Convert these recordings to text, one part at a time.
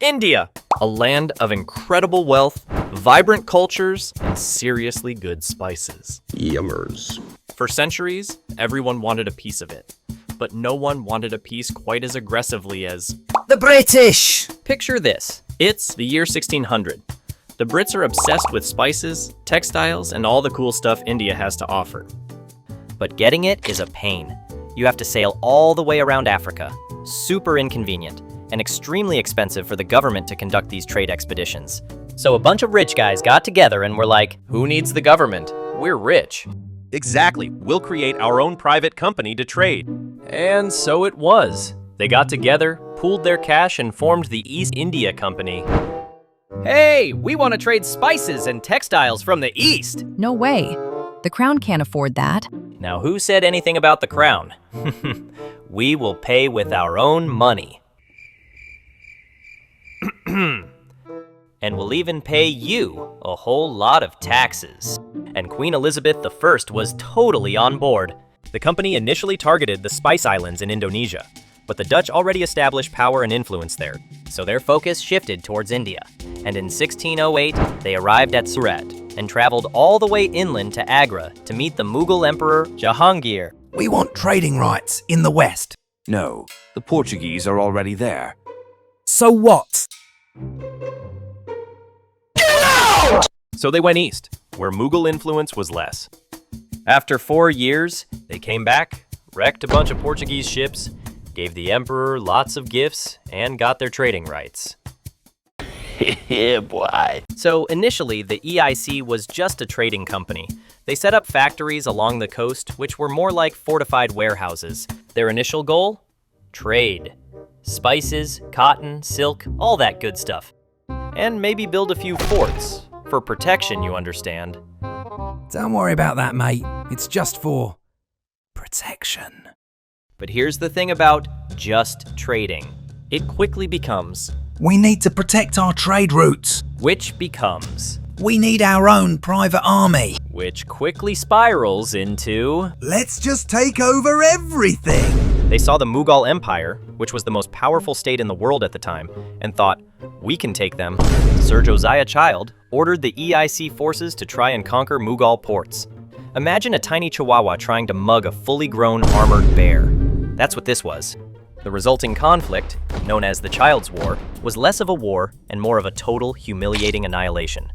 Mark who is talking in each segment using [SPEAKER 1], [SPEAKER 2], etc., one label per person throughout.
[SPEAKER 1] India, a land of incredible wealth, vibrant cultures, and seriously good spices.
[SPEAKER 2] Yummers.
[SPEAKER 1] For centuries, everyone wanted a piece of it, but no one wanted a piece quite as aggressively as
[SPEAKER 3] the British!
[SPEAKER 1] Picture this. It's the year 1600. The Brits are obsessed with spices, textiles, and all the cool stuff India has to offer.
[SPEAKER 4] But getting it is a pain. You have to sail all the way around Africa. Super inconvenient, and extremely expensive for the government to conduct these trade expeditions. So a bunch of rich guys got together and were like,
[SPEAKER 1] Who needs the government? We're rich.
[SPEAKER 5] Exactly. We'll create our own private company to trade.
[SPEAKER 1] And so it was. They got together, pooled their cash, and formed the East India Company.
[SPEAKER 4] hey, we want to trade spices and textiles from the East.
[SPEAKER 6] No way. The crown can't afford that.
[SPEAKER 4] Now who said anything about the crown? We will pay with our own money. And we'll even pay you a whole lot of taxes. And Queen Elizabeth I was totally on board.
[SPEAKER 5] The company initially targeted the Spice Islands in Indonesia, but the Dutch already established power and influence there.
[SPEAKER 4] So their focus shifted towards India. And in 1608, they arrived at Surat and traveled all the way inland to Agra to meet the Mughal Emperor Jahangir.
[SPEAKER 3] We want trading rights in the West.
[SPEAKER 7] No, the Portuguese are already there.
[SPEAKER 3] So what?
[SPEAKER 5] So they went east, where Mughal influence was less.
[SPEAKER 4] After 4 years, they came back, wrecked a bunch of Portuguese ships, gave the emperor lots of gifts, and got their trading rights.
[SPEAKER 2] Yeah, boy.
[SPEAKER 4] So initially, the EIC was just a trading company. They set up factories along the coast, which were more like fortified warehouses. Their initial goal? Trade. Spices, cotton, silk, all that good stuff. And maybe build a few forts. For protection, you understand.
[SPEAKER 3] Don't worry about that, mate. It's just for protection.
[SPEAKER 4] But here's the thing about just trading. It quickly becomes,
[SPEAKER 3] We need to protect our trade routes.
[SPEAKER 4] which becomes,
[SPEAKER 3] We need our own private army.
[SPEAKER 4] which quickly spirals into...
[SPEAKER 3] Let's just take over everything.
[SPEAKER 5] They saw the Mughal Empire, which was the most powerful state in the world at the time, and thought, we can take them.
[SPEAKER 4] Sir Josiah Child ordered the EIC forces to try and conquer Mughal ports. Imagine a tiny chihuahua trying to mug a fully grown armored bear. That's what this was. The resulting conflict, known as the Child's War, was less of a war and more of a total, humiliating annihilation.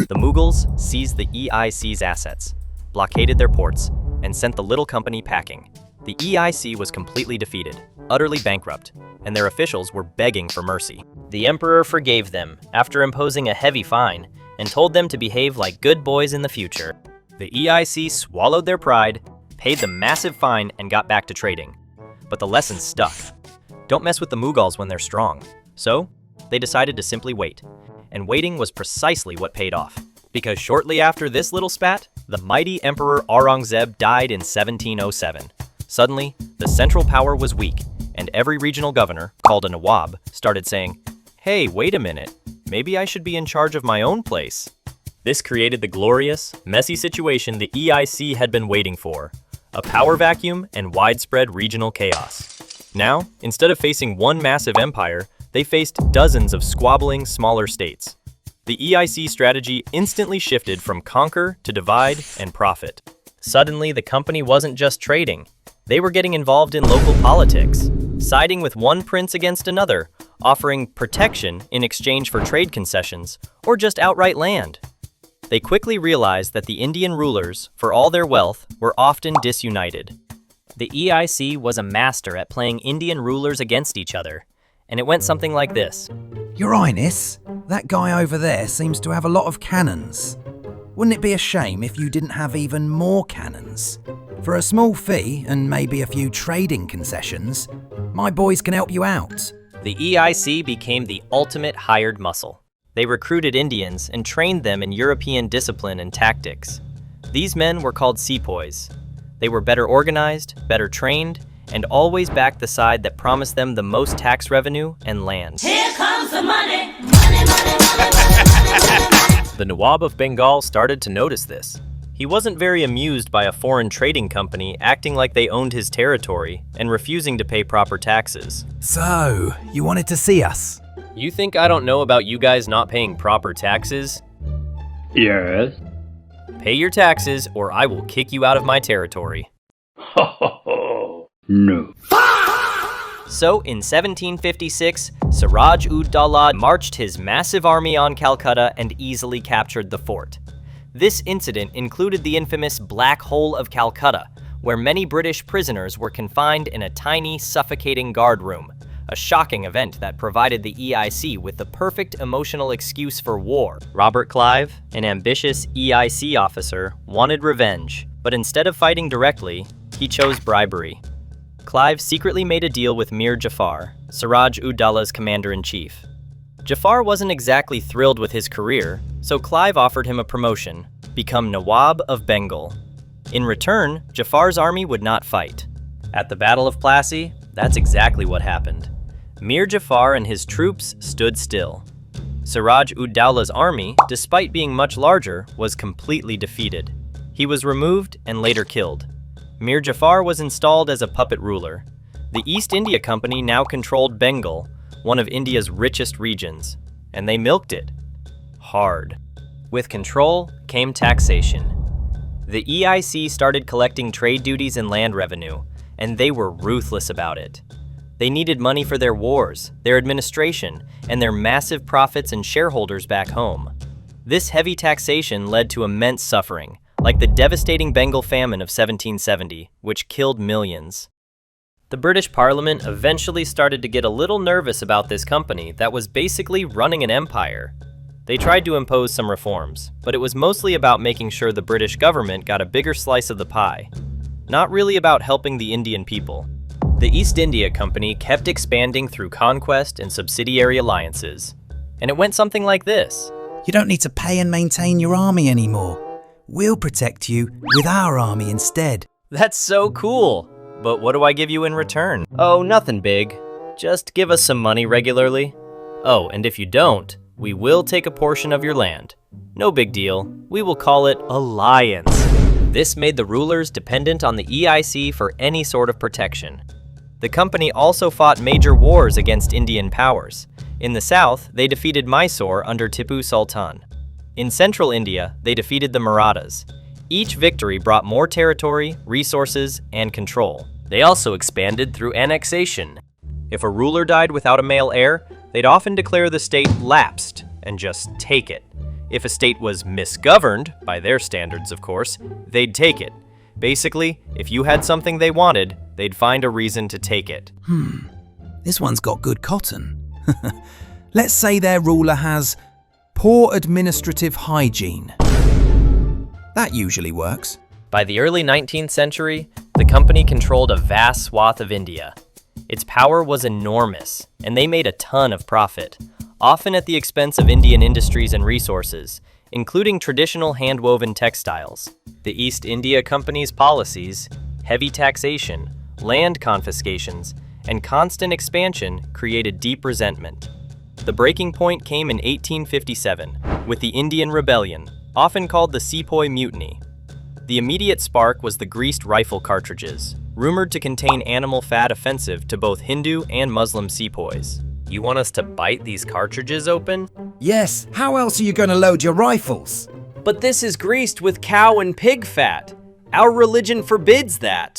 [SPEAKER 4] The Mughals seized the EIC's assets, blockaded their ports, and sent the little company packing. The EIC was completely defeated, utterly bankrupt, and their officials were begging for mercy. The emperor forgave them after imposing a heavy fine and told them to behave like good boys in the future. The EIC swallowed their pride, paid the massive fine, and got back to trading. But the lesson stuck. Don't mess with the Mughals when they're strong. So, they decided to simply wait. And waiting was precisely what paid off. Because shortly after this little spat, the mighty Emperor Aurangzeb died in 1707. Suddenly, the central power was weak, and every regional governor, called a Nawab, started saying, hey, wait a minute, maybe I should be in charge of my own place. This created the glorious, messy situation the EIC had been waiting for, a power vacuum and widespread regional chaos. Now, instead of facing one massive empire, they faced dozens of squabbling smaller states. The EIC strategy instantly shifted from conquer to divide and profit. Suddenly, the company wasn't just trading. They were getting involved in local politics, siding with one prince against another, offering protection in exchange for trade concessions, or just outright land. They quickly realized that the Indian rulers, for all their wealth, were often disunited. The EIC was a master at playing Indian rulers against each other, and it went something like this.
[SPEAKER 3] Your Highness, that guy over there seems to have a lot of cannons. Wouldn't it be a shame if you didn't have even more cannons? For a small fee and maybe a few trading concessions, my boys can help you out.
[SPEAKER 4] The EIC became the ultimate hired muscle. They recruited Indians and trained them in European discipline and tactics. These men were called sepoys. They were better organized, better trained, and always backed the side that promised them the most tax revenue and land.
[SPEAKER 8] Here comes the money, money, money, money.
[SPEAKER 5] The Nawab of Bengal started to notice this. He wasn't very amused by a foreign trading company acting like they owned his territory and refusing to pay proper taxes.
[SPEAKER 3] So, you wanted to see us?
[SPEAKER 5] You think I don't know about you guys not paying proper taxes?
[SPEAKER 2] Yes.
[SPEAKER 5] Pay your taxes or I will kick you out of my territory.
[SPEAKER 2] Ho ho ho. No.
[SPEAKER 5] So, in 1756, Siraj-ud-Daulah marched his massive army on Calcutta and easily captured the fort. This incident included the infamous Black Hole of Calcutta, where many British prisoners were confined in a tiny, suffocating guard room, a shocking event that provided the EIC with the perfect emotional excuse for war. Robert Clive, an ambitious EIC officer, wanted revenge, but instead of fighting directly, he chose bribery. Clive secretly made a deal with Mir Jafar, Siraj-ud-Daulah's commander-in-chief. Jafar wasn't exactly thrilled with his career, so Clive offered him a promotion, become Nawab of Bengal. In return, Jafar's army would not fight. At the Battle of Plassey, that's exactly what happened. Mir Jafar and his troops stood still. Siraj-ud-Daulah's army, despite being much larger, was completely defeated. He was removed and later killed. Mir Jafar was installed as a puppet ruler. The East India Company now controlled Bengal, one of India's richest regions, and they milked it hard. With control came taxation. The EIC started collecting trade duties and land revenue, and they were ruthless about it. They needed money for their wars, their administration, and their massive profits and shareholders back home. This heavy taxation led to immense suffering, like the devastating Bengal famine of 1770, which killed millions. The British Parliament eventually started to get a little nervous about this company that was basically running an empire. They tried to impose some reforms, but it was mostly about making sure the British government got a bigger slice of the pie, not really about helping the Indian people. The East India Company kept expanding through conquest and subsidiary alliances, and it went something like this.
[SPEAKER 3] You don't need to pay and maintain your army anymore. We'll protect you with our army instead.
[SPEAKER 5] That's so cool! But what do I give you in return? Oh, nothing big. Just give us some money regularly. Oh, and if you don't, we will take a portion of your land. No big deal. We will call it alliance. This made the rulers dependent on the EIC for any sort of protection. The company also fought major wars against Indian powers. In the south, they defeated Mysore under Tipu Sultan. In central India, they defeated the Marathas. Each victory brought more territory, resources, and control. They also expanded through annexation. If a ruler died without a male heir, they'd often declare the state lapsed and just take it. If a state was misgoverned, by their standards of course, they'd take it. Basically, if you had something they wanted, they'd find a reason to take it.
[SPEAKER 3] This one's got good cotton. Let's say their ruler has poor administrative hygiene. That usually works.
[SPEAKER 5] By the early 19th century, the company controlled a vast swath of India. Its power was enormous, and they made a ton of profit, often at the expense of Indian industries and resources, including traditional hand-woven textiles. The East India Company's policies, heavy taxation, land confiscations, and constant expansion created deep resentment. The breaking point came in 1857, with the Indian Rebellion, often called the Sepoy Mutiny. The immediate spark was the greased rifle cartridges, rumored to contain animal fat offensive to both Hindu and Muslim sepoys. You want us to bite these cartridges open?
[SPEAKER 3] Yes, how else are you going to load your rifles?
[SPEAKER 5] But this is greased with cow and pig fat. Our religion forbids that.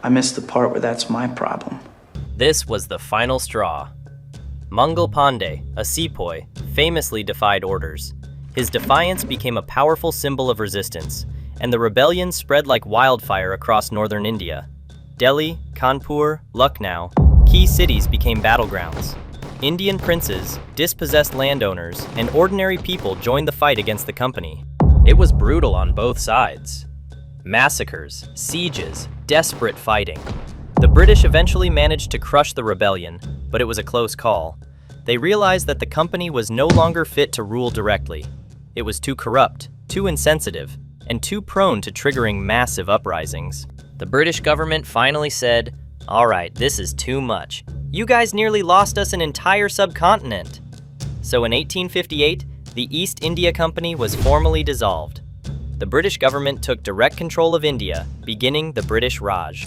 [SPEAKER 8] I missed the part where that's my problem.
[SPEAKER 5] This was the final straw. Mughal Pandey, a sepoy, famously defied orders. His defiance became a powerful symbol of resistance, and the rebellion spread like wildfire across northern India. Delhi, Kanpur, Lucknow, key cities became battlegrounds. Indian princes, dispossessed landowners, and ordinary people joined the fight against the company. It was brutal on both sides. Massacres, sieges, desperate fighting. The British eventually managed to crush the rebellion, but it was a close call. They realized that the company was no longer fit to rule directly. It was too corrupt, too insensitive, and too prone to triggering massive uprisings. The British government finally said, "All right, this is too much. You guys nearly lost us an entire subcontinent." So in 1858, the East India Company was formally dissolved. the British government took direct control of India, beginning the British Raj.